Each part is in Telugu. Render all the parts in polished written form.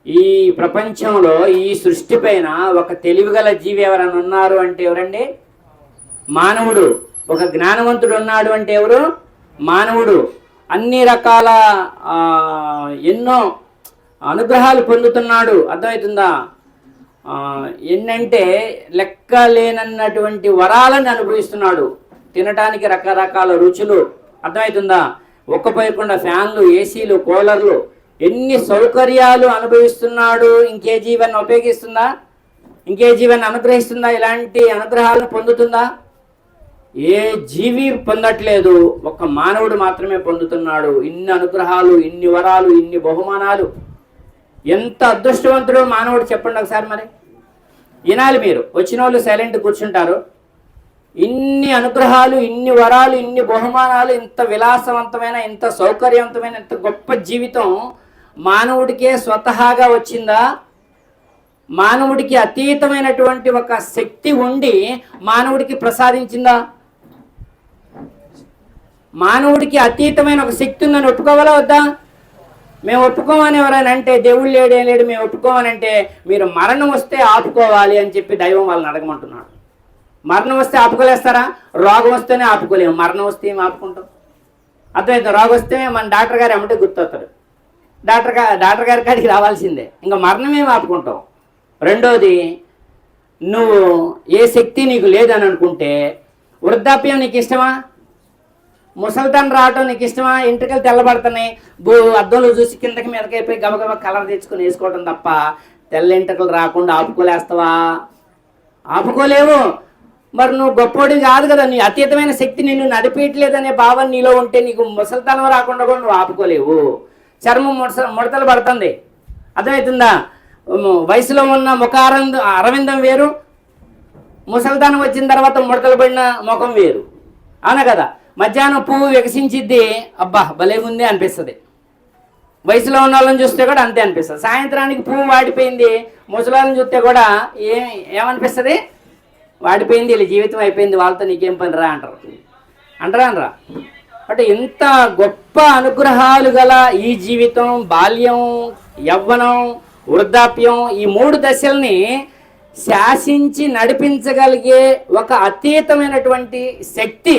ఈ ప్రపంచంలో ఈ సృష్టి పైన ఒక తెలివిగల జీవి ఎవరైనా ఉన్నారు అంటే ఎవరండి? మానవుడు. ఒక జ్ఞానవంతుడు ఉన్నాడు అంటే ఎవరు? మానవుడు. అన్ని రకాల ఎన్నో అనుగ్రహాలు పొందుతున్నాడు. అర్థమవుతుందా? ఎన్నంటే లెక్క లేనన్నటువంటి వరాలను అనుభవిస్తున్నాడు. తినటానికి రకరకాల రుచులు. అర్థమవుతుందా? ఒక్కపోయకుండా ఫ్యాన్లు, ఏసీలు, కూలర్లు, ఎన్ని సౌకర్యాలు అనుభవిస్తున్నాడు. ఇంకే జీవన్ని ఉపయోగిస్తుందా? ఇంకే జీవన్ని అనుగ్రహిస్తుందా? ఇలాంటి అనుగ్రహాలను పొందుతుందా? ఏ జీవి పొందట్లేదు, ఒక్క మానవుడు మాత్రమే పొందుతున్నాడు. ఇన్ని అనుగ్రహాలు, ఇన్ని వరాలు, ఇన్ని బహుమానాలు. ఎంత అదృష్టవంతుడు మానవుడు చెప్పండి ఒకసారి. మరి వినాలి మీరు. వచ్చిన వాళ్ళు సైలెంట్ కూర్చుంటారు. ఇన్ని అనుగ్రహాలు, ఇన్ని వరాలు, ఇన్ని బహుమానాలు, ఇంత విలాసవంతమైన, ఇంత సౌకర్యవంతమైన, ఇంత గొప్ప జీవితం మానవుడికే స్వతహాగా వచ్చిందా? మానవుడికి అతీతమైనటువంటి ఒక శక్తి ఉండి మానవుడికి ప్రసాదించిందా? మానవుడికి అతీతమైన ఒక శక్తి ఉందని ఒప్పుకోవాలా వద్దా? మేము ఒప్పుకోమని ఎవరైనా అంటే దేవుడు లేడే లేడు మేము ఒప్పుకోమనంటే మీరు మరణం వస్తే ఆపుకోవాలి అని చెప్పి దైవం వాళ్ళని అడగమంటున్నాడు. మరణం వస్తే ఆపుకోలేస్తారా? రోగం వస్తేనే ఆపుకోలేము, మరణం వస్తే ఏం ఆపుకుంటాం? అర్థమైంది? రోగం వస్తే మన డాక్టర్ గారు ఏమంటే గుర్తొస్తాడు. డాక్టర్ గారి కాడికి రావాల్సిందే. ఇంకా మరణం ఏం ఆపుకుంటాం? రెండోది, నువ్వు ఏ శక్తి నీకు లేదని అనుకుంటే వృద్ధాప్యం నీకు ఇష్టమా? ముసలితనం రావటం నీకు ఇష్టమా? ఇంటికలు తెల్లబడుతున్నాయి, అద్దంలో చూసి కిందకి మీదకైపోయి గబగబా కలర్ తెచ్చుకొని వేసుకోవడం తప్ప తెల్ల ఇంటికలు రాకుండా ఆపుకోలేస్తావా? ఆపుకోలేవు. మరి నువ్వు గొప్పోడివి కాదు కదా. నీ అతీతమైన శక్తి నిన్ను నడిపేయట్లేదనే భావన నీలో ఉంటే నీకు ముసలితనం రాకుండా కూడా నువ్వు ఆపుకోలేవు. చర్మం ముడతలు పడుతుంది. అర్థమవుతుందా? వయసులో ఉన్న అరవిందం వేరు, ముసలితనం వచ్చిన తర్వాత ముడతలు పడిన ముఖం వేరు. అవునా కదా? మధ్యాహ్నం పువ్వు వికసించిద్ది, అబ్బా భలే ఉంది అనిపిస్తుంది. వయసులో ఉన్న వాళ్ళని చూస్తే కూడా అంతే అనిపిస్తుంది. సాయంత్రానికి పువ్వు వాడిపోయింది, ముసలాళ్ళని చూస్తే కూడా ఏమనిపిస్తుంది? వాడిపోయింది, వీళ్ళ జీవితం అయిపోయింది, వాళ్ళతో నీకేం పని రా అంటారు. అనరా? అంటే ఇంత గొప్ప అనుగ్రహాలు గల ఈ జీవితం, బాల్యం, యవ్వనం, వృద్ధాప్యం, ఈ 3 దశల్ని శాసించి నడిపించగలిగే ఒక అతీతమైనటువంటి శక్తి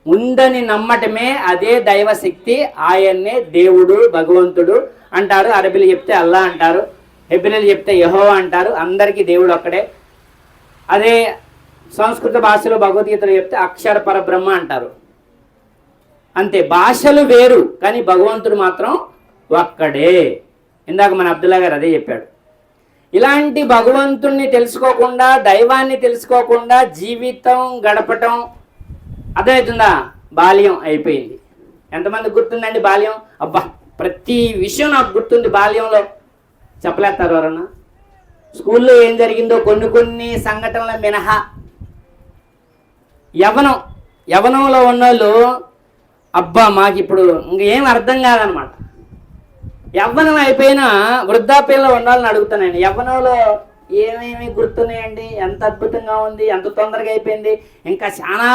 ఉందని నమ్మటమే అదే దైవశక్తి. ఆయన్నే దేవుడు, భగవంతుడు అంటారు. అరబీలు చెప్తే అల్లా అంటారు, హెబ్రీలు చెప్తే యెహోవా అంటారు. అందరికీ దేవుడు ఒక్కడే. అదే సంస్కృత భాషలో భగవద్గీతలో చెప్తే అక్షర పరబ్రహ్మ అంటారు. అంతే, భాషలు వేరు కానీ భగవంతుడు మాత్రం ఒక్కడే. ఇందాక మన అబ్దుల్లా గారు అదే చెప్పాడు. ఇలాంటి భగవంతుణ్ణి తెలుసుకోకుండా, దైవాన్ని తెలుసుకోకుండా జీవితం గడపటం అర్థమవుతుందా? బాల్యం అయిపోయింది. ఎంతమంది గుర్తుందండి బాల్యం? అబ్బా ప్రతి విషయం నాకు గుర్తుంది బాల్యంలో. చెప్పలేస్తారు ఎవరన్నా? స్కూల్లో ఏం జరిగిందో కొన్ని సంఘటనల మినహా. యవనంలో ఉన్నోళ్ళు అబ్బా మాకు ఇప్పుడు ఇంకేం అర్థం కాదనమాట. యవ్వనం అయిపోయినా వృద్ధాప్యంలో ఉండాలని అడుగుతానండి. యవ్వనంలో ఏమేమి గుర్తున్నాయండి? ఎంత అద్భుతంగా ఉంది, ఎంత తొందరగా అయిపోయింది, ఇంకా చాలా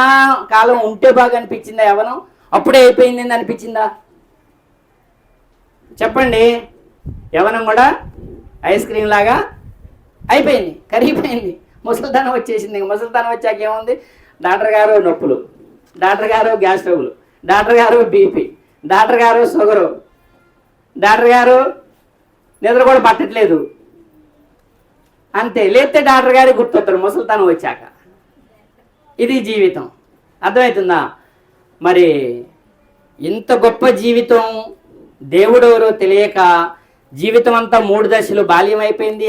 కాలం ఉంటే బాగా అనిపించిందా? యవ్వనం అప్పుడే అయిపోయింది అనిపించిందా? చెప్పండి. యవ్వనం కూడా ఐస్ క్రీమ్ లాగా అయిపోయింది, కరిగిపోయింది, ముసలితనం వచ్చేసింది. ముసలితనం వచ్చాక ఏముంది? డాక్టర్ గారు నొప్పులు, డాక్టర్ గారు గ్యాస్ ట్రబుల్, డాక్టర్ గారు బీపీ, డాక్టర్ గారు షుగరు, డాక్టర్ గారు నిద్ర కూడా పట్టట్లేదు. అంతే, లేకపోతే డాక్టర్ గారికి గుర్తొస్తారు ముసలితనం వచ్చాక. ఇది జీవితం. అర్థమవుతుందా? మరి ఇంత గొప్ప జీవితం దేవుడెవరో తెలియక జీవితం అంతా 3 దశలు. బాల్యం అయిపోయింది,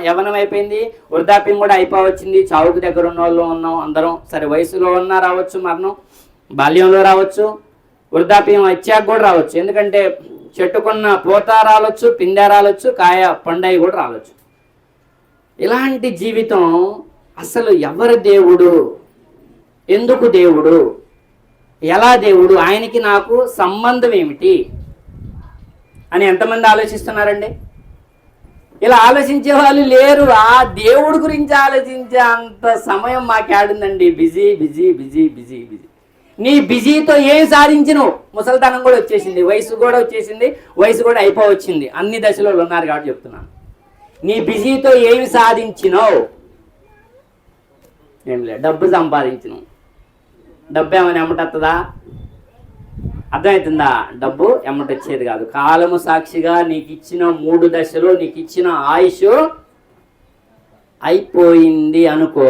యవ్వనం అయిపోయింది, వృద్ధాప్యం కూడా అయిపోవచ్చింది. చావుకు దగ్గర ఉన్న వాళ్ళు ఉన్నాం అందరం. సరే, వయసులో ఉన్నా రావచ్చు మరణం, బాల్యంలో రావచ్చు, వృద్ధాప్యం వచ్చాక కూడా రావచ్చు. ఎందుకంటే చెట్టుకున్న పూత రావచ్చు, పిందె రావచ్చు, కాయ పండయి కూడా రావచ్చు. ఇలాంటి జీవితం అసలు ఎవరు దేవుడు, ఎందుకు దేవుడు, ఎలా దేవుడు, ఆయనకి నాకు సంబంధం ఏమిటి అని ఎంతమంది ఆలోచిస్తున్నారండి? ఇలా ఆలోచించే వాళ్ళు లేరు. ఆ దేవుడి గురించి ఆలోచించే అంత సమయం మాకేడుందండి. Busy busy busy busy busy. నీ బిజీతో ఏం సాధించినవు? ముసలితనం కూడా వచ్చేసింది, వయసు కూడా వచ్చేసింది, వయసు కూడా అయిపోవచ్చింది. అన్ని దశలో ఉన్నారు కాబట్టి చెప్తున్నాను. నీ బిజీతో ఏమి సాధించినావు? ఏం లేదు. డబ్బు సంపాదించినావు. డబ్బు ఏమైనా ఎమ్మటొస్తుందా? అర్థమవుతుందా? డబ్బు ఎమ్మటొచ్చేది కాదు. కాలము సాక్షిగా నీకు ఇచ్చిన 3 దశలు, నీకు ఇచ్చిన ఆయుష్ అయిపోయింది అనుకో.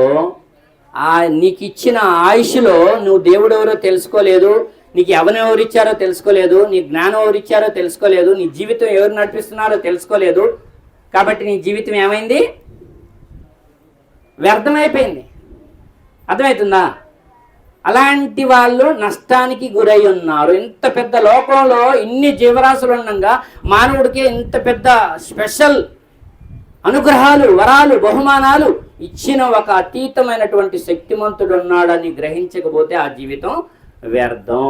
నీకు ఇచ్చిన ఆయుష్లో నువ్వు దేవుడు ఎవరో తెలుసుకోలేదు, నీకు ఎవరు ఇచ్చారో తెలుసుకోలేదు, నీ జ్ఞానం ఎవరు ఇచ్చారో తెలుసుకోలేదు, నీ జీవితం ఎవరు నడిపిస్తున్నారో తెలుసుకోలేదు. కాబట్టి నీ జీవితం ఏమైంది? వ్యర్థమైపోయింది. అర్థమవుతుందా? అలాంటి వాళ్ళు నష్టానికి గురై ఉన్నారు. ఇంత పెద్ద లోకంలో ఇన్ని జీవరాశులు ఉండగా మానవుడికి ఇంత పెద్ద స్పెషల్ అనుగ్రహాలు, వరాలు, బహుమానాలు ఇచ్చిన ఒక అతీతమైనటువంటి శక్తిమంతుడు ఉన్నాడని గ్రహించకపోతే ఆ జీవితం వ్యర్థం.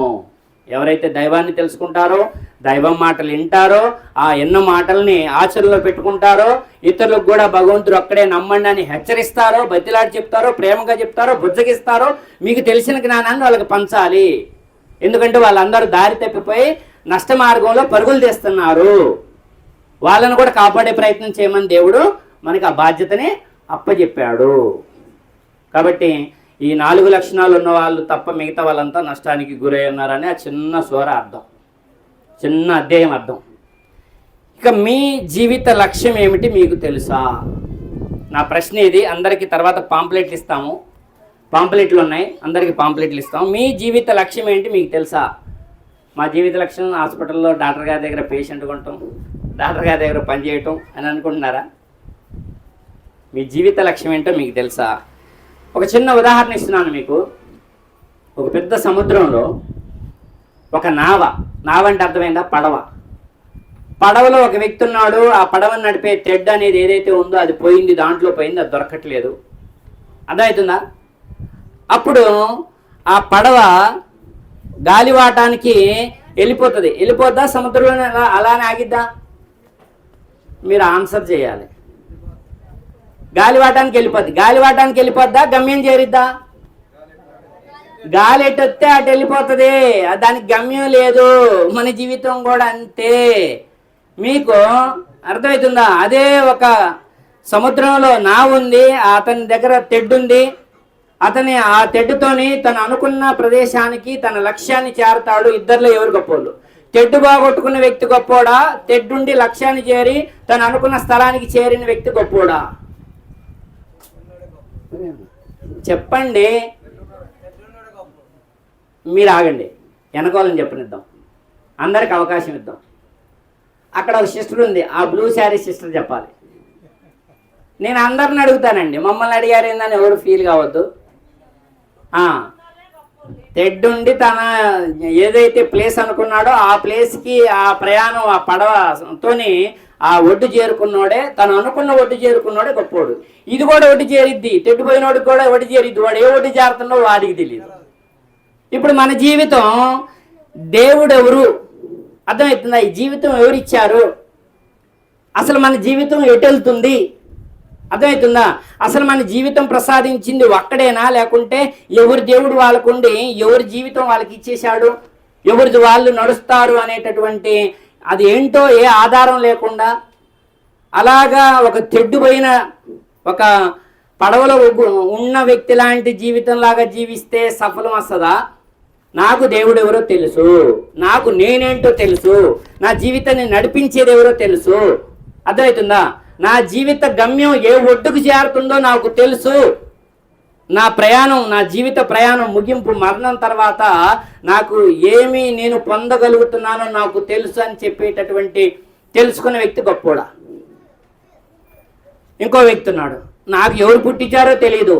ఎవరైతే దైవాన్ని తెలుసుకుంటారో, దైవం మాటలు వింటారో, ఆ ఎన్నో మాటల్ని ఆచరణలో పెట్టుకుంటారో, ఇతరులకు కూడా భగవంతుడు అక్కడే నమ్మండి అని హెచ్చరిస్తారో, బతిలాడి చెప్తారో, ప్రేమగా చెప్తారో, బుజ్జగిస్తారో, మీకు తెలిసిన జ్ఞానాన్ని వాళ్ళకి పంచాలి. ఎందుకంటే వాళ్ళందరూ దారి తప్పిపోయి నష్ట మార్గంలో పరుగులు తీస్తున్నారు. వాళ్ళను కూడా కాపాడే ప్రయత్నం చేయమని దేవుడు మనకి ఆ బాధ్యతని అప్పచెప్పాడు. కాబట్టి ఈ 4 లక్షణాలు ఉన్న వాళ్ళు తప్ప మిగతా వాళ్ళంతా నష్టానికి గురై ఉన్నారని ఆ చిన్న సూర అర్థం, చిన్న అధ్యాయం అర్థం. ఇక మీ జీవిత లక్ష్యం ఏమిటి మీకు తెలుసా? నా ప్రశ్న ఇది. అందరికీ తర్వాత పాంప్లెట్లు ఇస్తాము, పాంప్లెట్లు ఉన్నాయి, అందరికీ పాంప్లెట్లు ఇస్తాము. మీ జీవిత లక్ష్యం ఏంటి మీకు తెలుసా? మా జీవిత లక్ష్యం హాస్పిటల్లో డాక్టర్ గారి దగ్గర పేషెంట్ ఉండటం, డాక్టర్ గారి దగ్గర పనిచేయటం అని అనుకుంటున్నారా? మీ జీవిత లక్ష్యం ఏంటో మీకు తెలుసా? ఒక చిన్న ఉదాహరణ ఇస్తున్నాను మీకు. ఒక పెద్ద సముద్రంలో ఒక నావ అంటే అర్థమైందా? పడవలో ఒక వ్యక్తి ఉన్నాడు. ఆ పడవను నడిపే తెడ్ అనేది ఏదైతే ఉందో అది పోయింది, దాంట్లో పోయింది, అది దొరకట్లేదు. అర్థమవుతుందా? అప్పుడు ఆ పడవ గాలివాటానికి వెళ్ళిపోద్దా సముద్రంలో అలానే ఆగిద్దా? మీరు ఆన్సర్ చేయాలి. గాలివాటానికి వెళ్ళిపోద్దా? గమ్యం చేరిద్దా? గాలి ఎటు వస్తే అటు వెళ్ళిపోతుంది, దానికి గమ్యం లేదు. మన జీవితం కూడా అంతే. మీకు అర్థమవుతుందా? అదే ఒక సముద్రంలో నావ ఉంది, అతని దగ్గర తెడ్డు ఉంది. అతని ఆ తెడ్డుతోని తను అనుకున్న ప్రదేశానికి, తన లక్ష్యాన్ని చేరతాడు. ఇద్దరిలో ఎవరు గొప్పోళ్ళు? తెడ్డు బాగొట్టుకున్న వ్యక్తి గొప్పోడా? తెడ్డుండి లక్ష్యాన్ని చేరి తను అనుకున్న స్థలానికి చేరిన వ్యక్తి గొప్పోడా? చెప్పండి. మీరు ఆగండి, వెనకాలని చెప్పనిద్దాం, అందరికి అవకాశం ఇద్దాం. అక్కడ ఒక సిస్టర్ ఉంది, ఆ బ్లూ శారీ సిస్టర్ చెప్పాలి. నేను అందరిని అడుగుతానండి, మమ్మల్ని అడిగారు ఏందని ఎవరు ఫీల్ కావద్దు. తెడ్డుండి తన ఏదైతే ప్లేస్ అనుకున్నాడో ఆ ప్లేస్కి ఆ ప్రయాణం ఆ పడవతోని ఆ ఒడ్డు చేరుకున్నాడే, తను అనుకున్న ఒడ్డు చేరుకున్నాడే గొప్పోడు. ఇది కూడా ఒడ్డు చేరిద్ది, తెడ్డుపోయినోడికి కూడా ఒడ్డు చేరిద్ది. వాడు ఏ ఒడ్డు చేరుతుండో వాడికి తెలియదు. ఇప్పుడు మన జీవితం దేవుడు ఎవరు? అర్థమవుతుందా? ఈ జీవితం ఎవరిచ్చారు? అసలు మన జీవితం ఎటు వెళ్తుంది? అర్థమవుతుందా? అసలు మన జీవితం ప్రసాదించింది ఒక్కడేనా, లేకుంటే ఎవరి దేవుడు వాళ్ళకుండి ఎవరి జీవితం వాళ్ళకి ఇచ్చేశాడు, ఎవరిది వాళ్ళు నడుస్తారు అనేటటువంటి అది ఏంటో ఏ ఆధారం లేకుండా అలాగా ఒక తెడ్డుపోయిన ఒక పడవలో ఉన్న వ్యక్తి లాంటి జీవితంలాగా జీవిస్తే సఫలం వస్తుందా? నాకు దేవుడు ఎవరో తెలుసు, నాకు నేనేంటో తెలుసు, నా జీవితాన్ని నడిపించేది ఎవరో తెలుసు. అర్థమవుతుందా? నా జీవిత గమ్యం ఏ ఒడ్డుకు చేరుతుందో నాకు తెలుసు. నా ప్రయాణం, నా జీవిత ప్రయాణం ముగింపు మరణం తర్వాత నాకు ఏమి నేను పొందగలుగుతున్నానో నాకు తెలుసు అని చెప్పేటటువంటి తెలుసుకున్న వ్యక్తి గొప్పోడా? ఇంకో వ్యక్తి ఉన్నాడు, నాకు ఎవరు పుట్టించారో తెలియదు,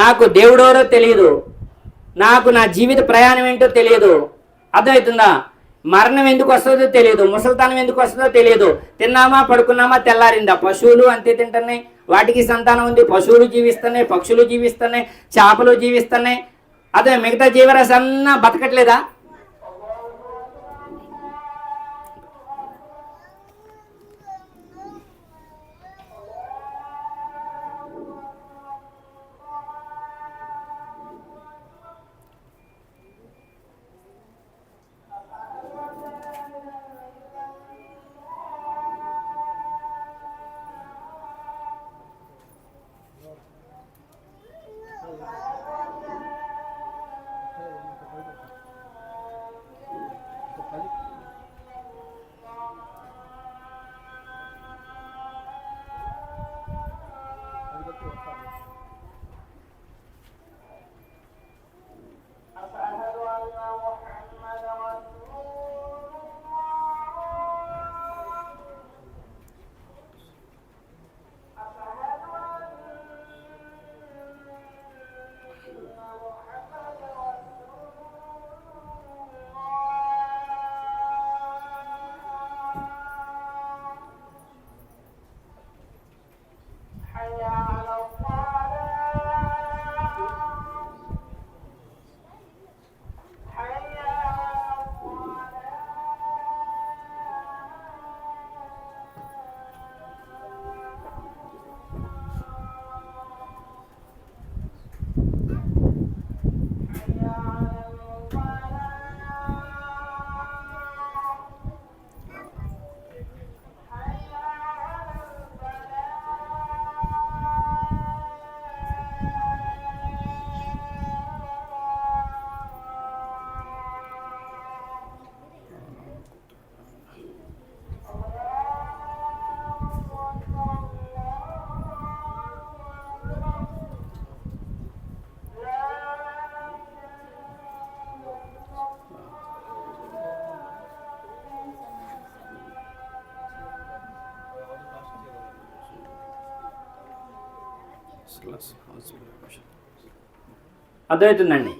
నాకు దేవుడెవరో తెలియదు, నాకు నా జీవిత ప్రయాణం ఏంటో తెలియదు. అర్థమవుతుందా? మరణం ఎందుకు వస్తుందో తెలియదు, ముసలితనం ఎందుకు వస్తుందో తెలియదు. తిన్నామా, పడుకున్నామా, తెల్లారిందా. పశువులు అంతే తింటున్నాయి, వాటికి సంతానం ఉంది. పశువులు జీవిస్తున్నాయి, పక్షులు జీవిస్తున్నాయి, చేపలు జీవిస్తున్నాయి. అదే మిగతా జీవరాశి అన్నా బతకట్లేదా? అర్థమవుతుందండి.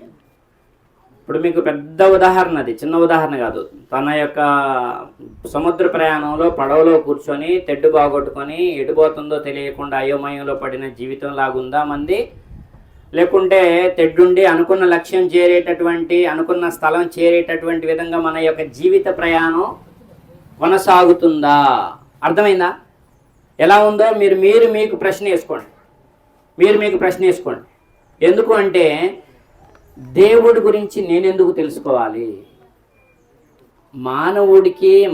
ఇప్పుడు మీకు పెద్ద ఉదాహరణ, అది చిన్న ఉదాహరణ కాదు. తన యొక్క సముద్ర ప్రయాణంలో పడవలో కూర్చొని తెడ్డు బాగొట్టుకొని ఎడిపోతుందో తెలియకుండా అయోమయంలో పడిన జీవితం లాగుందా మంది? లేకుంటే తెడ్డుండి అనుకున్న లక్ష్యం చేరేటటువంటి, అనుకున్న స్థలం చేరేటటువంటి విధంగా మన యొక్క జీవిత ప్రయాణం కొనసాగుతుందా? అర్థమైందా? ఎలా ఉందో మీరు మీకు ప్రశ్న వేసుకోండి. మీకు ప్రశ్న వేసుకోండి. ఎందుకు అంటే, దేవుడి గురించి నేనెందుకు తెలుసుకోవాలి?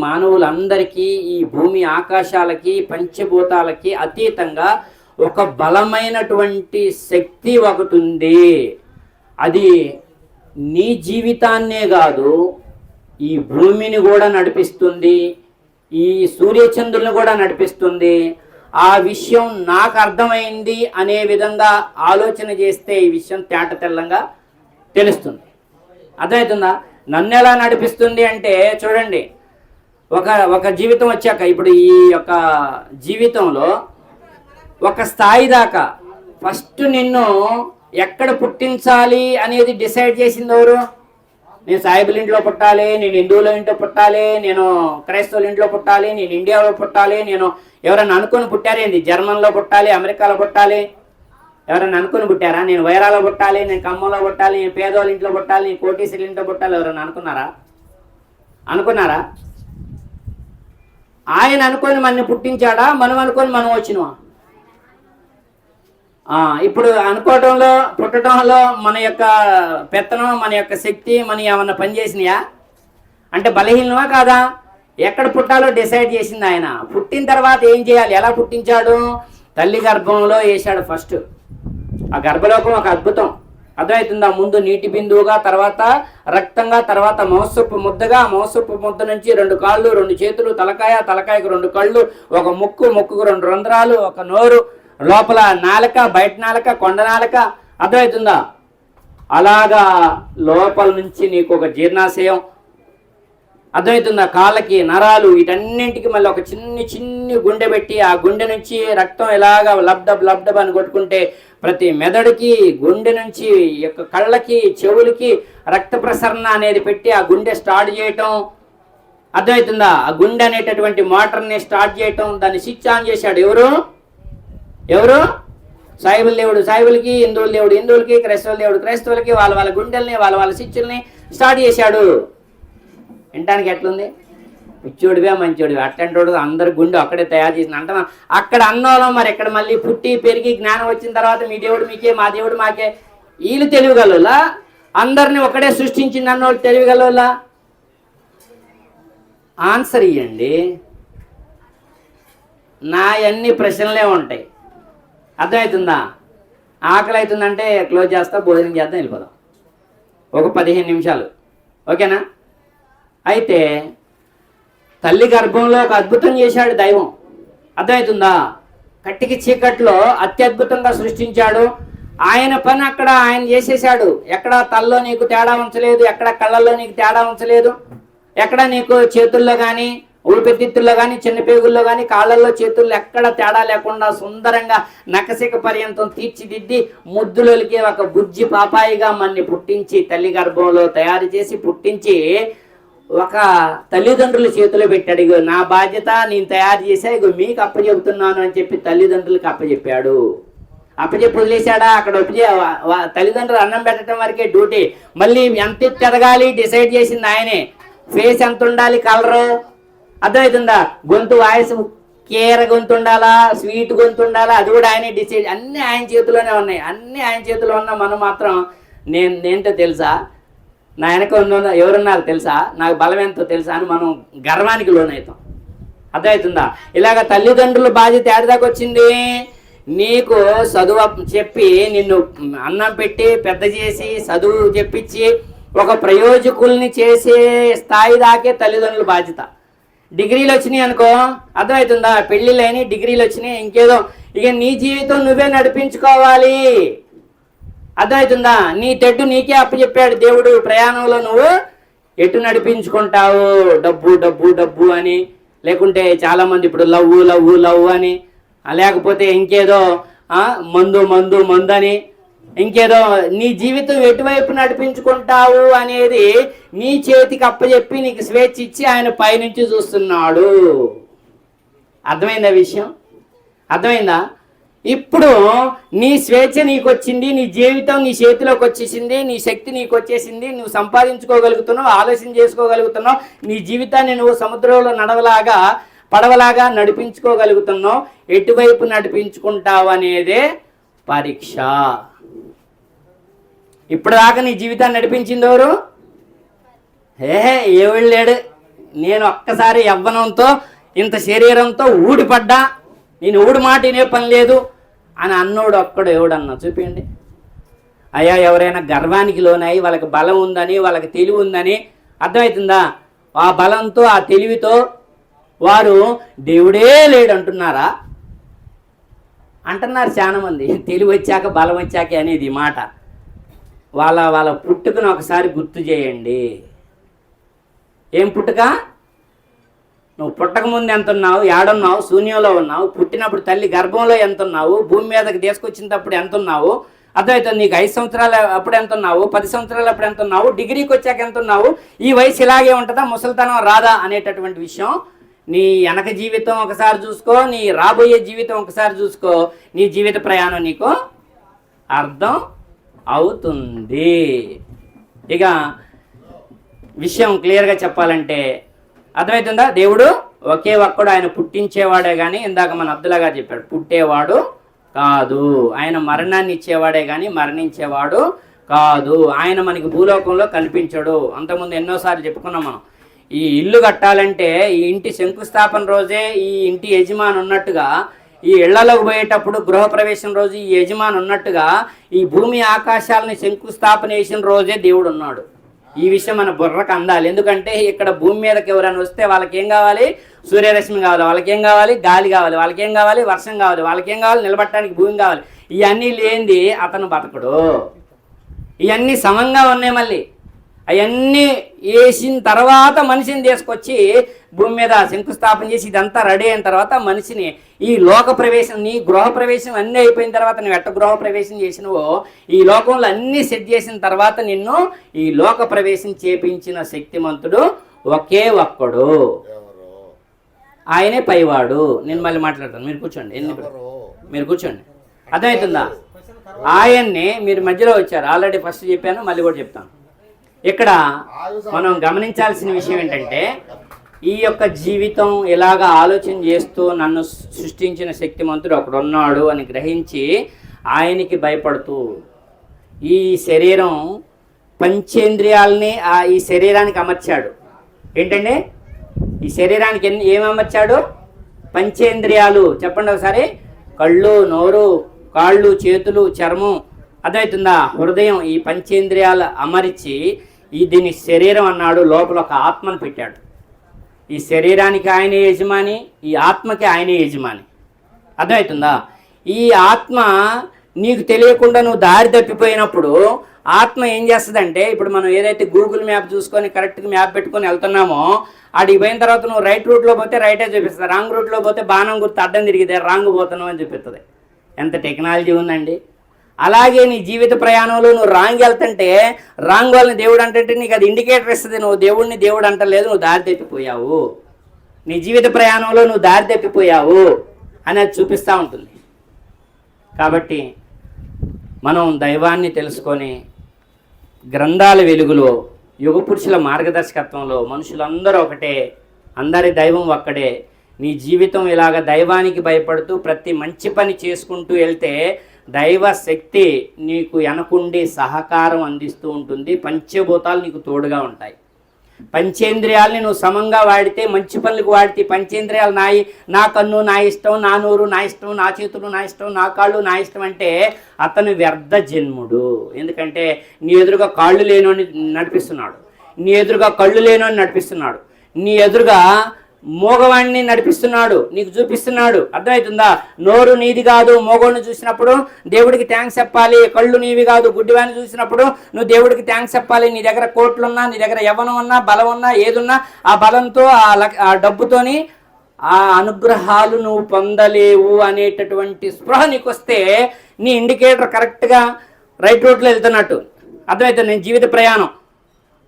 మానవులందరికీ ఈ భూమి ఆకాశాలకి పంచభూతాలకి అతీతంగా ఒక బలమైనటువంటి శక్తి ఒకటి ఉంది. అది నీ జీవితాన్నే కాదు, ఈ భూమిని కూడా నడిపిస్తుంది, ఈ సూర్యచంద్రులను కూడా నడిపిస్తుంది. ఆ విషయం నాకు అర్థమైంది అనే విధంగా ఆలోచన చేస్తే ఈ విషయం తేట తెల్లంగా తెలుస్తుంది. అర్థమవుతుందా? నన్ను ఎలా నడిపిస్తుంది అంటే, చూడండి, ఒక జీవితం వచ్చాక, ఇప్పుడు ఈ యొక్క జీవితంలో ఒక స్థాయి దాకా ఫస్ట్ నిన్ను ఎక్కడ పుట్టించాలి అనేది డిసైడ్ చేసింది ఎవరు? నేను సాయిబుల ఇంట్లో పుట్టాలి, నేను హిందువుల ఇంట్లో పుట్టాలి, నేను క్రైస్తవుల ఇంట్లో పుట్టాలి, నేను ఇండియాలో పుట్టాలి, నేను ఎవరైనా అనుకొని పుట్టారేంది? జర్మన్లో పుట్టాలి, అమెరికాలో పుట్టాలి, ఎవరైనా అనుకుని పుట్టారా? నేను వైరాలో పుట్టాలి, నేను ఖమ్మంలో పుట్టాలి, నేను పేదోళ్ళ ఇంట్లో పుట్టాలి, నేను కోటీశ్వరుల ఇంట్లో పుట్టాలి, ఎవరైనా అనుకున్నారా? ఆయన అనుకొని మనని పుట్టించాడా? మనం అనుకొని మనం వచ్చినవా? ఇప్పుడు అనుకోవటంలో, పుట్టడంలో మన యొక్క పెత్తనం, మన యొక్క శక్తి మన ఏమన్నా పనిచేసినాయా అంటే బలహీనమా కాదా? ఎక్కడ పుట్టాలో డిసైడ్ చేసింది ఆయన. పుట్టిన తర్వాత ఏం చేయాలి? ఎలా పుట్టించాడు? తల్లి గర్భంలో వేశాడు ఫస్ట్. ఆ గర్భలోకం ఒక అద్భుతం. అర్థమవుతుందా? ముందు నీటి బిందువుగా, తర్వాత రక్తంగా, తర్వాత మోసపు ముద్దగా, మోసపు ముద్ద నుంచి 2 కాళ్ళు, 2 చేతులు, తలకాయకు 2 కళ్ళు, ఒక ముక్కుకు 2 రంధ్రాలు, ఒక నోరు, లోపల నాలుక, బయట నాలుక, కొండ నాలుక. అర్థమవుతుందా? అలాగా లోపల నుంచి నీకు ఒక జీర్ణాశయం. అర్థమవుతుందా? కాళ్ళకి నరాలు, వీటన్నింటికి మళ్ళీ ఒక చిన్ని గుండె పెట్టి, ఆ గుండె నుంచి రక్తం ఎలాగా లబ్డబ్ అని కొట్టుకుంటే ప్రతి మెదడుకి, గుండె నుంచి యొక్క కళ్ళకి, చెవులకి రక్త ప్రసరణ అనేది పెట్టి ఆ గుండె స్టార్ట్ చేయటం. అర్థమవుతుందా? ఆ గుండె అనేటటువంటి మోటార్ని స్టార్ట్ చేయటం, దాన్ని స్విచ్ ఆన్ చేశాడు ఎవరు? సాయిబుల దేవుడు సాయిబులకి, హిందువుల దేవుడు హిందువులకి, క్రైస్తవుల దేవుడు క్రైస్తవులకి, వాళ్ళ గుండెల్ని, వాళ్ళ స్విచ్ల్ని స్టార్ట్ చేశాడు. వినటానికి ఎట్లుంది? పిచ్చోడివే మంచోడివే, అట్టంటోడు అందరు గుండె అక్కడే తయారు చేసిన అంటున్నా. అక్కడ అన్నోళం, మరి ఇక్కడ మళ్ళీ పుట్టి పెరిగి జ్ఞానం వచ్చిన తర్వాత మీ దేవుడు మీకే, మా దేవుడు మాకే. వీళ్ళు తెలివిగలలా? అందరిని ఒకడే సృష్టించింది అన్నోళ్ళు తెలివిగలలా? ఆన్సర్ ఇవ్వండి. నా అన్ని ప్రశ్నలే ఉంటాయి. అర్థమవుతుందా? ఆకలి అవుతుందంటే క్లోజ్ చేస్తా, భోజనం చేద్దాం, వెళ్ళిపోదాం. ఒక 15 నిమిషాలు, ఓకేనా? అయితే తల్లి గర్భంలో ఒక అద్భుతం చేశాడు దైవం. అర్థమవుతుందా? కట్టికి చీకట్లో అత్యద్భుతంగా సృష్టించాడు. ఆయన పని అక్కడ ఆయన చేసేసాడు. ఎక్కడ తల్లో నీకు తేడా ఉంచలేదు, ఎక్కడ కళ్ళల్లో నీకు తేడా ఉంచలేదు, ఎక్కడ నీకు చేతుల్లో కానీ, ఊపిరితిత్తుల్లో కానీ, చిన్న పేగుల్లో కానీ, కాళ్ళల్లో, చేతుల్లో ఎక్కడ తేడా లేకుండా సుందరంగా నకసిక పర్యంతం తీర్చిదిద్ది ముద్దులకి ఒక బుజ్జి పాపాయిగా మన్ని పుట్టించి, తల్లి గర్భంలో తయారు చేసి పుట్టించి ఒక తల్లిదండ్రుల చేతిలో పెట్టాడు. ఇగో నా బాధ్యత నేను తయారు చేశా, ఇగో మీకు అప్పచెప్తున్నాను అని చెప్పి తల్లిదండ్రులకు అప్పచెప్పాడు. అప్పచెప్పి వదిలేశాడా? అక్కడ తల్లిదండ్రులు అన్నం పెట్టడం వరకే డ్యూటీ. మళ్ళీ ఎంత ఎదగాలి డిసైడ్ చేసింది ఆయనే. ఫేస్ ఎంత ఉండాలి, కలరు అర్థమవుతుందా, గొంతు వాయిస్ కేర గొంతు ఉండాలా, స్వీట్ గొంతు ఉండాలా, అది కూడా ఆయనే డిసైడ్. అన్నీ ఆయన చేతిలోనే ఉన్నాయి. అన్నీ ఆయన చేతిలో ఉన్న మనం మాత్రం నేనేంటో తెలుసా, నా వెనక ఉన్న ఎవరున్నారు తెలుసా, నాకు బలం ఎంతో తెలుసా అని మనం గర్వానికి లోనవుతాం. అర్థమవుతుందా? ఇలాగ తల్లిదండ్రుల బాధ్యత ఏడాదాకా వచ్చింది. నీకు చదువు చెప్పి నిన్ను అన్నం పెట్టి పెద్ద చేసి చదువు చెప్పించి ఒక ప్రయోజకుల్ని చేసే స్థాయి దాకే తల్లిదండ్రుల బాధ్యత. డిగ్రీలు వచ్చినాయి అనుకో, అర్థమవుతుందా, పెళ్ళిళ్ళని డిగ్రీలు వచ్చినాయి, ఇంకేదో ఇక నీ జీవితం నువ్వే నడిపించుకోవాలి. అర్థమవుతుందా? నీ తెడ్డు నీకే అప్పచెప్పాడు దేవుడు. ప్రయాణంలో నువ్వు ఎటు నడిపించుకుంటావు, డబ్బు డబ్బు డబ్బు అని, లేకుంటే చాలామంది ఇప్పుడు లవ్వు లవ్వు లవ్ అని, లేకపోతే ఇంకేదో మందు మందు మందు అని, ఇంకేదో నీ జీవితం ఎటువైపు నడిపించుకుంటావు అనేది నీ చేతికి అప్పచెప్పి నీకు స్వేచ్ఛ ఇచ్చి ఆయన పైనుంచి చూస్తున్నాడు. అర్థమైందా విషయం? అర్థమైందా? ఇప్పుడు నీ స్వేచ్ఛ నీకు వచ్చింది, నీ జీవితం నీ చేతిలోకి వచ్చేసింది, నీ శక్తి నీకు వచ్చేసింది, నువ్వు సంపాదించుకోగలుగుతున్నావు, ఆలోచన చేసుకోగలుగుతున్నావు, నీ జీవితాన్ని నువ్వు సముద్రంలో పడవలాగా నడిపించుకోగలుగుతున్నావు. ఎటువైపు నడిపించుకుంటావు అనేదే పరీక్ష. ఇప్పుడు దాకా నీ జీవితాన్ని నడిపించింది ఎవరు? ఎవడు లేడు. నేను ఒక్కసారి యవ్వనంతో ఇంత శరీరంతో ఊడిపడ్డా, నేను ఊడి మాట వినే పని లేదు అని అన్నోడు ఒక్కడు ఎవడన్నా చూపించండి. అయ్యా, ఎవరైనా గర్వానికి లోనై వాళ్ళకి బలం ఉందని, వాళ్ళకి తెలివి ఉందని, అర్థమవుతుందా, ఆ బలంతో ఆ తెలివితో వారు దేవుడే లేడు అంటున్నారా? అంటున్నారు చాలామంది. తెలివి వచ్చాక బలం వచ్చాక అనేది మాట. వాళ్ళ పుట్టుకను ఒకసారి గుర్తు చేయండి. ఏం పుట్టుక? నువ్వు పుట్టక ముందు ఎంత ఉన్నావు, ఏడున్నావు, శూన్యంలో ఉన్నావు, పుట్టినప్పుడు తల్లి గర్భంలో ఎంత ఉన్నావు, భూమి మీదకి తీసుకొచ్చినప్పుడు ఎంత ఉన్నావు, అర్థమవుతుంది. నీకు 5 సంవత్సరాలు అప్పుడు ఎంత ఉన్నావు, 10 సంవత్సరాలు అప్పుడు ఎంత ఉన్నావు, డిగ్రీకి వచ్చాక ఎంత ఉన్నావు, ఈ వయసు ఇలాగే ఉంటుందా, ముసలితనం రాదా అనేటటువంటి విషయం నీ వెనక జీవితం ఒకసారి చూసుకో, నీ రాబోయే జీవితం ఒకసారి చూసుకో, నీ జీవిత ప్రయాణం నీకు అర్థం అవుతుంది. ఇక విషయం క్లియర్గా చెప్పాలంటే అర్థమవుతుందా? దేవుడు ఒకే ఒక్కడు, ఆయన పుట్టించేవాడే కానీ, ఇందాక మన అబ్దుల్లా గారు చెప్పాడు, పుట్టేవాడు కాదు. ఆయన మరణాన్ని ఇచ్చేవాడే కానీ మరణించేవాడు కాదు. ఆయన మనకి భూలోకంలో కనిపించడు. అంతకుముందు ఎన్నోసార్లు చెప్పుకున్నాం మనం. ఈ ఇల్లు కట్టాలంటే ఈ ఇంటి శంకుస్థాపన రోజే ఈ ఇంటి యజమాని ఉన్నట్టుగా, ఈ ఇళ్లలోకి పోయేటప్పుడు గృహప్రవేశం రోజు ఈ యజమాని ఉన్నట్టుగా, ఈ భూమి ఆకాశాలని శంకుస్థాపన చేసిన రోజే దేవుడు ఉన్నాడు. ఈ విషయం మన బుర్రకు అందాలి. ఎందుకంటే ఇక్కడ భూమి మీదకి ఎవరైనా వస్తే వాళ్ళకి ఏం కావాలి? సూర్యరశ్మి కావాలి, వాళ్ళకి ఏం కావాలి? గాలి కావాలి, వాళ్ళకి ఏం కావాలి? వర్షం కావాలి, వాళ్ళకి ఏం కావాలి? నిలబట్టడానికి భూమి కావాలి. ఇవన్నీ లేనిది అతను బతకడు. ఇవన్నీ సమంగా ఉన్నాయి. మళ్ళీ అవన్నీ వేసిన తర్వాత మనిషిని తీసుకొచ్చి భూమి మీద శంకుస్థాపన చేసి ఇదంతా రెడీ అయిన తర్వాత మనిషిని ఈ లోక ప్రవేశం, నీ గృహ ప్రవేశం అన్నీ అయిపోయిన తర్వాత, నువ్వు ఎట్ట గృహ ప్రవేశం చేసినవో ఈ లోకంలో అన్నీ సెట్ చేసిన తర్వాత నిన్ను ఈ లోక ప్రవేశం చేపించిన శక్తిమంతుడు ఒకే ఒక్కడు, ఆయనే పైవాడు. నేను మళ్ళీ మాట్లాడతాను, మీరు కూర్చోండి. మీరు కూర్చోండి. అర్థమవుతుందా? ఆయన్ని మీరు మధ్యలో వచ్చారు, ఆల్రెడీ ఫస్ట్ చెప్పాను, మళ్ళీ కూడా చెప్తాను. ఇక్కడ మనం గమనించాల్సిన విషయం ఏంటంటే, ఈ యొక్క జీవితం ఇలాగ ఆలోచన చేస్తూ నన్ను సృష్టించిన శక్తిమంతుడు ఒకడు ఉన్నాడు అని గ్రహించి ఆయనకి భయపడుతూ, ఈ శరీరం పంచేంద్రియాలని ఈ శరీరానికి అమర్చాడు. ఏంటంటే ఈ శరీరానికి ఏమి అమర్చాడు? పంచేంద్రియాలు. చెప్పండి ఒకసారి. కళ్ళు, నోరు, కాళ్ళు, చేతులు, చర్మం, అదవుతుందా, హృదయం, ఈ పంచేంద్రియాలు అమర్చి దీని శరీరం అన్నాడు. లోపల ఒక ఆత్మను పెట్టాడు. ఈ శరీరానికి ఆయనే యజమాని, ఈ ఆత్మకి ఆయనే యజమాని. అర్థమవుతుందా? ఈ ఆత్మ నీకు తెలియకుండా నువ్వు దారి తప్పిపోయినప్పుడు ఆత్మ ఏం చేస్తుందంటే, ఇప్పుడు మనం ఏదైతే గూగుల్ మ్యాప్ చూసుకొని కరెక్ట్గా మ్యాప్ పెట్టుకొని వెళ్తున్నామో, అడిగి పోయిన తర్వాత నువ్వు రైట్ రూట్లో పోతే రైటే చూపిస్తుంది, రాంగ్ రూట్లో పోతే బాణం గుర్తు అడ్డం తిరిగితే రాంగ్ పోతున్నావు అని చూపిస్తుంది. ఎంత టెక్నాలజీ ఉందండి. అలాగే నీ జీవిత ప్రయాణంలో నువ్వు రాంగ్ వెళ్తుంటే రాంగ్ వాళ్ళని దేవుడు అంటే నీకు అది ఇండికేటర్ ఇస్తుంది, నువ్వు దేవుడిని దేవుడు అంటలేదు, నువ్వు దారి తప్పిపోయావు, నీ జీవిత ప్రయాణంలో నువ్వు దారి తప్పిపోయావు అనేది చూపిస్తూ ఉంటుంది. కాబట్టి మనం దైవాన్ని తెలుసుకొని గ్రంథాల వెలుగులో యుగ పురుషుల మార్గదర్శకత్వంలో మనుషులందరూ ఒకటే, అందరి దైవం ఒక్కడే, నీ జీవితం ఇలాగ దైవానికి భయపడుతూ ప్రతి మంచి పని చేసుకుంటూ వెళ్తే దైవ శక్తి నీకు వెనకుండి సహకారం అందిస్తూ ఉంటుంది. పంచభూతాలు నీకు తోడుగా ఉంటాయి. పంచేంద్రియాలని నువ్వు సమంగా వాడితే, మంచి పనులకు వాడితే, పంచేంద్రియాలు నా కన్ను నా ఇష్టం, నా నోరు నా ఇష్టం, నా చేతులు నా ఇష్టం, నా కాళ్ళు నా ఇష్టం అంటే అతను వ్యర్థ జన్ముడు. ఎందుకంటే నీ ఎదురుగా కాళ్ళు లేనోని నడిపిస్తున్నాడు, నీ ఎదురుగా కళ్ళు లేనోని నడిపిస్తున్నాడు, నీ ఎదురుగా మోగవాణ్ణి నడిపిస్తున్నాడు, నీకు చూపిస్తున్నాడు. అర్థమవుతుందా? నోరు నీది కాదు, మోగోడిని చూసినప్పుడు దేవుడికి థ్యాంక్స్ చెప్పాలి. కళ్ళు నీవి కాదు, గుడ్డివాడిని చూసినప్పుడు నువ్వు దేవుడికి థ్యాంక్స్ చెప్పాలి. నీ దగ్గర కోట్లున్నా, నీ దగ్గర యవ్వనం ఉన్నా, బలం ఉన్నా, ఏదున్నా ఆ బలంతో ఆ డబ్బుతోని ఆ అనుగ్రహాలు నువ్వు పొందలేవు అనేటటువంటి స్పృహ నీకు వస్తే నీ ఇండికేటర్ కరెక్ట్గా రైట్ రూట్లో వెళ్తున్నట్టు అర్థమవుతుంది. నేను జీవిత ప్రయాణం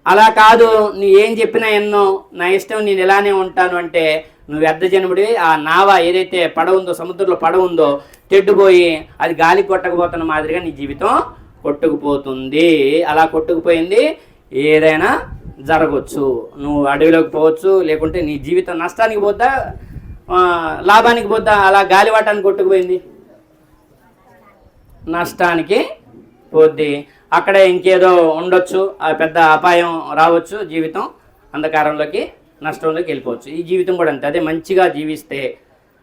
అలా కాదు, నీ ఏం చెప్పినా ఎన్నో నా ఇష్టం, నేను ఇలానే ఉంటాను అంటే నువ్వు వ్యర్థ జన్ముడివి. ఆ నావ ఏదైతే పడవ ఉందో, సముద్రంలో పడవ ఉందో, తెడ్డుపోయి అది గాలి కొట్టకపోతున్న మాదిరిగా నీ జీవితం కొట్టుకుపోతుంది. అలా కొట్టుకుపోయింది ఏదైనా జరగవచ్చు. నువ్వు అడవిలోకి పోవచ్చు, లేకుంటే నీ జీవితం నష్టానికి పోద్దా లాభానికి పోద్దా? అలా గాలివాటానికి కొట్టుకుపోయింది, నష్టానికి పోద్ది. అక్కడే ఇంకేదో ఉండొచ్చు, పెద్ద అపాయం రావచ్చు, జీవితం అంధకారంలోకి నష్టంలోకి వెళ్ళిపోవచ్చు. ఈ జీవితం కూడా అంతే. అదే మంచిగా జీవిస్తే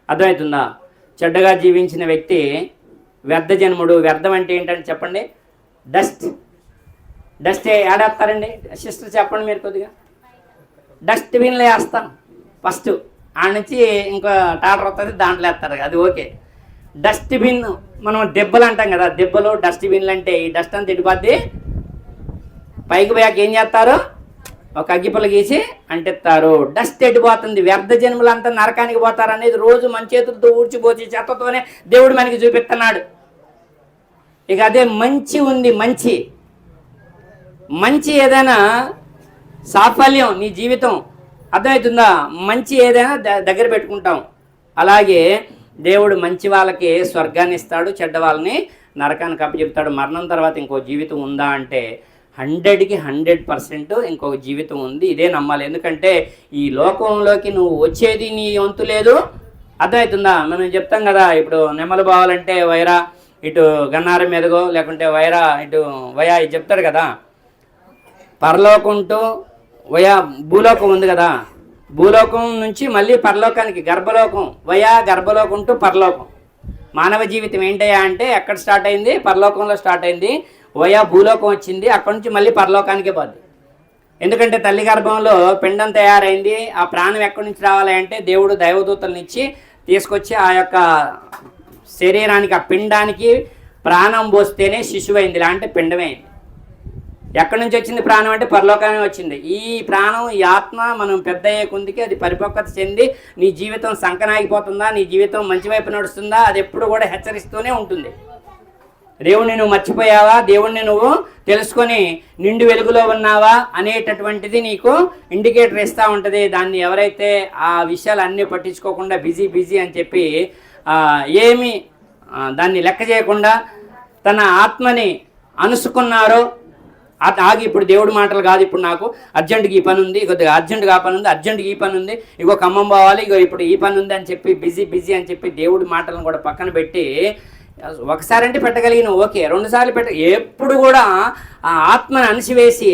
అర్థమవుతుందా? చెడ్డగా జీవించిన వ్యక్తి వ్యర్థ జన్ముడు. వ్యర్థం అంటే ఏంటంటే చెప్పండి, డస్ట్ ఏడేస్తారండి సిస్టర్, చెప్పండి మీరు కొద్దిగా. డస్ట్బిన్లో వేస్తాం ఫస్ట్, ఆ నుంచి ఇంకో టాటర్ వస్తుంది, దాంట్లో వేస్తారు, అది ఓకే. డస్ట్బిన్ మనం దెబ్బలు అంటాం కదా, దెబ్బలు డస్ట్బిన్లు అంటే ఈ డస్ట్ అంతా ఎడిపోద్ది. పైకి పోయాక ఏం చేస్తారు? ఒక అగ్గిపుల్ల గీసి అంటిస్తారు, డస్ట్ ఎడిపోతుంది. వ్యర్థ జన్మలంతా నరకానికి పోతారు అనేది రోజు మన చేతులతో ఊడ్చిపోచి చెత్తతోనే దేవుడు మనకి చూపిస్తున్నాడు. ఇక అదే మంచి ఉంది, మంచి ఏదైనా సాఫల్యం నీ జీవితం అర్థమవుతుందా? మంచి ఏదైనా దగ్గర పెట్టుకుంటాం. అలాగే దేవుడు మంచి వాళ్ళకి స్వర్గాన్ని ఇస్తాడు, చెడ్డ వాళ్ళని నరకానికి అప్పచెప్తాడు. మరణం తర్వాత ఇంకో జీవితం ఉందా అంటే 100కి 100% ఇంకొక జీవితం ఉంది. ఇదే నమ్మాలి. ఎందుకంటే ఈ లోకంలోకి నువ్వు వచ్చేది నీ వంతు లేదు. అర్థమవుతుందా? మనం చెప్తాం కదా, ఇప్పుడు నెమ్మలు పోవాలంటే వైరా ఇటు గన్నారం మీదగో, లేకుంటే వైరా ఇటు వయా ఇది చెప్తాడు కదా. పరలోకం టు వయా భూలోకం ఉంది కదా, భూలోకం నుంచి మళ్ళీ పరలోకానికి గర్భలోకం, వయా గర్భలోకం టు పరలోకం. మానవ జీవితం ఏంటయ్యా అంటే ఎక్కడ స్టార్ట్ అయింది? పరలోకంలో స్టార్ట్ అయింది, వయా భూలోకం వచ్చింది, అక్కడి నుంచి మళ్ళీ పరలోకానికే పోద్ది. ఎందుకంటే తల్లి గర్భంలో పిండం తయారైంది, ఆ ప్రాణం ఎక్కడి నుంచి రావాలి అంటే దేవుడు దైవదూతలనిచ్చి తీసుకొచ్చి ఆ యొక్క శరీరానికి, ఆ పిండానికి ప్రాణం పోస్తేనే శిశువు అయింది, లేదంటే పిండమే అయింది. ఎక్కడి నుంచి వచ్చింది ప్రాణం అంటే పరలోకమే వచ్చింది. ఈ ప్రాణం, ఈ ఆత్మ మనం పెద్ద అయ్యే కొందికి అది పరిపక్వత చెంది నీ జీవితం సంకనాగిపోతుందా, నీ జీవితం మంచి వైపు నడుస్తుందా, అది ఎప్పుడు కూడా హెచ్చరిస్తూనే ఉంటుంది. దేవుణ్ణి నువ్వు మర్చిపోయావా, దేవుణ్ణి నువ్వు తెలుసుకొని నిండు వెలుగులో ఉన్నావా అనేటటువంటిది నీకు ఇండికేటర్ ఇస్తూ ఉంటుంది. దాన్ని ఎవరైతే ఆ విషయాలు అన్నీ పట్టించుకోకుండా బిజీ అని చెప్పి ఏమి దాన్ని లెక్క చేయకుండా తన ఆత్మని అనుసుకున్నారో, ఆగి ఇప్పుడు దేవుడి మాటలు కాదు, ఇప్పుడు నాకు అర్జెంటుగా ఈ పని ఉంది, కొద్దిగా అర్జెంటుగా ఆ పని ఉంది, అర్జెంటుగా ఈ పని ఉంది, ఇగో ఖమ్మం పోవాలి, ఇగో ఇప్పుడు ఈ పని ఉంది అని చెప్పి బిజీ అని చెప్పి దేవుడి మాటలను కూడా పక్కన పెట్టి ఒకసారి అంటే పెట్టగలిగిన ఓకే, 2 సార్లు ఎప్పుడు కూడా ఆ ఆత్మను అణిసివేసి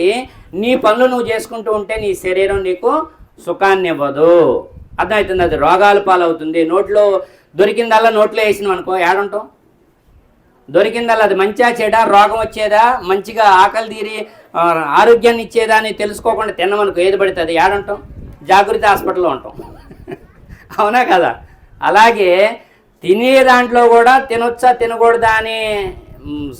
నీ పనులు నువ్వు చేసుకుంటూ ఉంటే నీ శరీరం నీకు సుఖాన్ని ఇవ్వదు. అర్థమవుతుంది? అది రోగాల పాలవుతుంది. నోట్లో దొరికిందల్లా నోట్లో వేసినాం అనుకో, ఏడుంటాం? దొరికిందల్లా అది మంచిగా చెడా, రోగం వచ్చేదా, మంచిగా ఆకలి తీరి ఆరోగ్యాన్ని ఇచ్చేదా అని తెలుసుకోకుండా తిన్నమనుకో, ఏది పడితే అది ఏడుంటాం? జాగృతి హాస్పిటల్లో ఉంటాం. అవునా కదా? అలాగే తినే దాంట్లో కూడా తినొచ్చా తినకూడదా అనే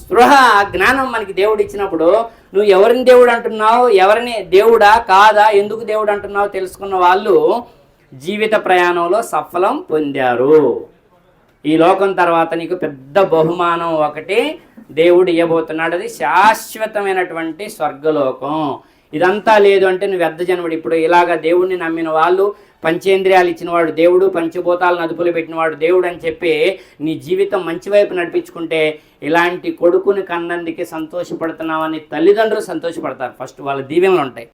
స్పృహ, జ్ఞానం మనకి దేవుడు ఇచ్చినప్పుడు నువ్వు ఎవరిని దేవుడు అంటున్నావు, ఎవరిని దేవుడా కాదా, ఎందుకు దేవుడు అంటున్నావు తెలుసుకున్న వాళ్ళు జీవిత ప్రయాణంలో సఫలం పొందారు. ఈ లోకం తర్వాత నీకు పెద్ద బహుమానం ఒకటి దేవుడు ఇవ్వబోతున్నాడు. అది శాశ్వతమైనటువంటి స్వర్గలోకం. ఇదంతా లేదు అంటే నువ్వు వ్యర్థ జన్ముడు. ఇప్పుడు ఇలాగ దేవుడిని నమ్మిన వాళ్ళు, పంచేంద్రియాలు ఇచ్చినవాడు దేవుడు, పంచభూతాలను అదుపులో పెట్టినవాడు దేవుడు అని చెప్పి నీ జీవితం మంచి వైపు నడిపించుకుంటే ఇలాంటి కొడుకుని కన్నందుకే సంతోషపడుతున్నామని తల్లిదండ్రులు సంతోషపడతారు. ఫస్ట్ వాళ్ళ దీవెనలు ఉంటాయి.